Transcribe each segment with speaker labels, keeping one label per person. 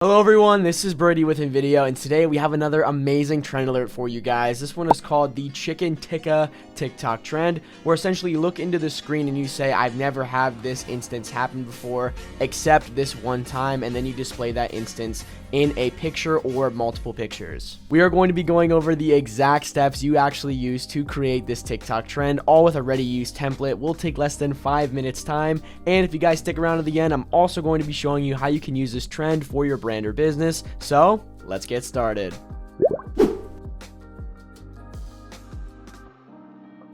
Speaker 1: Hello everyone, this is Brady with InVideo, and today we have another amazing trend alert for you guys. This one is called the Chicken Tikka TikTok trend, where essentially you look into the screen and you say, I've never had this instance happen before, except this one time, and then you display that instance in a picture or multiple pictures. We are going to be going over the exact steps you actually use to create this TikTok trend, all with a ready-to-use template. Will take less than 5 minutes time, and if you guys stick around to the end, I'm also going to be showing you how you can use this trend for your brand or business. So let's get started.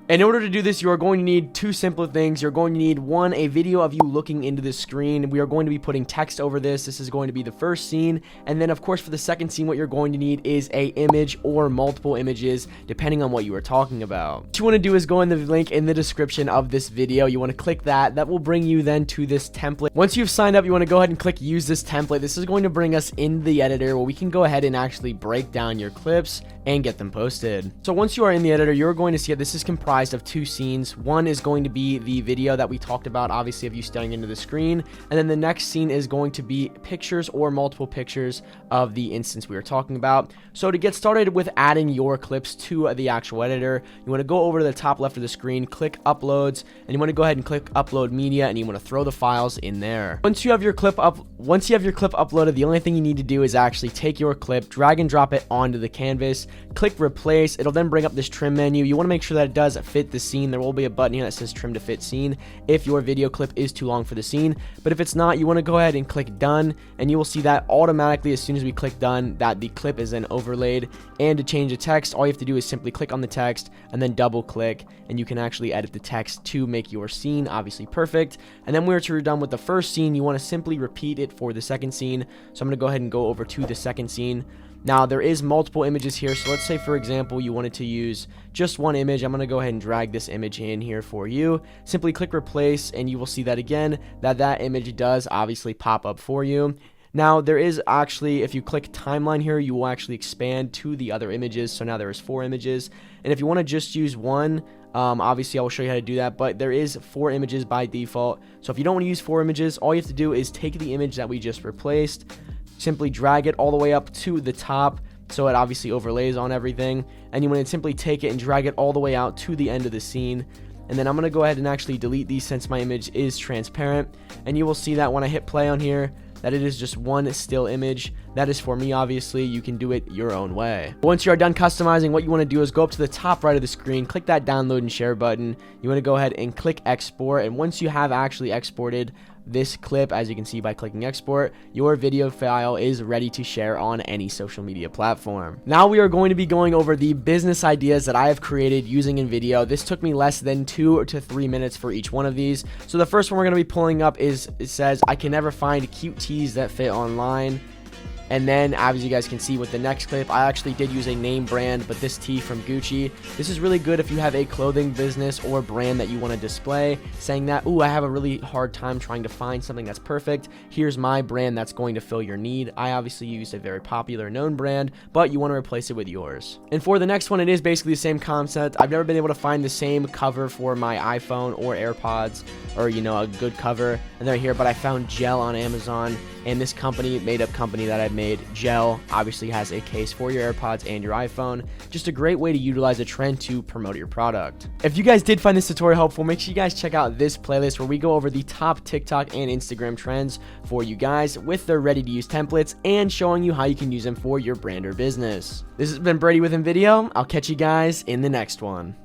Speaker 1: In order to do this, you are going to need two simple things. You're going to need one, a video of you looking into the screen. We are going to be putting text over this. This is going to be the first scene. And then of course for the second scene, what you're going to need is a image or multiple images, depending on what you are talking about. What you want to do is go in the link in the description of this video. You want to click that. That will bring you then to this template. Once you've signed up, you want to go ahead and click use this template. This is going to bring us in the editor where we can go ahead and actually break down your clips and get them posted. So once you are in the editor, you're going to see that this is comprised of two scenes. One is going to be the video that we talked about, obviously, of you staring into the screen, and then the next scene is going to be pictures or multiple pictures of the instance we were talking about. So to get started with adding your clips to the actual editor, you want to go over to the top left of the screen, click uploads, and you want to go ahead and click upload media, and you want to throw the files in there. Once you have your clip uploaded, the only thing you need to do is actually take your clip, drag and drop it onto the canvas, click replace. It'll then bring up this trim menu. You want to make sure that it does fit the scene. There will be a button here that says trim to fit scene if your video clip is too long for the scene, but if it's not, you want to go ahead and click done, and you will see that automatically as soon as we click done that the clip is then overlaid. And to change the text, all you have to do is simply click on the text and then double click, and you can actually edit the text to make your scene obviously perfect. And then once you're done with the first scene, you want to simply repeat it for the second scene. So I'm going to go ahead and go over to the second scene. Now there is multiple images here, so let's say for example you wanted to use just one image. I'm going to go ahead and drag this image in here for you. Simply click replace, and you will see that again that image does obviously pop up for you. Now there is actually, if you click timeline here, you will actually expand to the other images. So now there is 4 images, and if you want to just use one, obviously I will show you how to do that, but there is 4 images by default. So if you don't want to use 4 images, all you have to do is take the image that we just replaced, simply drag it all the way up to the top so it obviously overlays on everything, and you want to simply take it and drag it all the way out to the end of the scene. And then I'm going to go ahead and actually delete these since my image is transparent, and you will see that when I hit play on here that it is just one still image. That is for me, obviously. You can do it your own way. Once you are done customizing, what you want to do is go up to the top right of the screen, click that download and share button. You want to go ahead and click export, and once you have actually exported this clip, as you can see by clicking export, your video file is ready to share on any social media platform. Now we are going to be going over the business ideas that I have created using InVideo. This took me less than 2 to 3 minutes for each one of these. So the first one we're going to be pulling up is, it says, I can never find cute tees that fit online. And then, as you guys can see with the next clip, I actually did use a name brand, but this tee from Gucci. This is really good if you have a clothing business or brand that you want to display, saying that, ooh, I have a really hard time trying to find something that's perfect. Here's my brand that's going to fill your need. I obviously used a very popular known brand, but you want to replace it with yours. And for the next one, it is basically the same concept. I've never been able to find the same cover for my iPhone or AirPods, or, you know, a good cover, and they're here, but I found gel on Amazon, and this company, made-up company that I've made, Gel, obviously has a case for your AirPods and your iPhone. Just a great way to utilize a trend to promote your product. If you guys did find this tutorial helpful, make sure you guys check out this playlist where we go over the top TikTok and Instagram trends for you guys with their ready-to-use templates and showing you how you can use them for your brand or business. This has been Brady with InVideo. I'll catch you guys in the next one.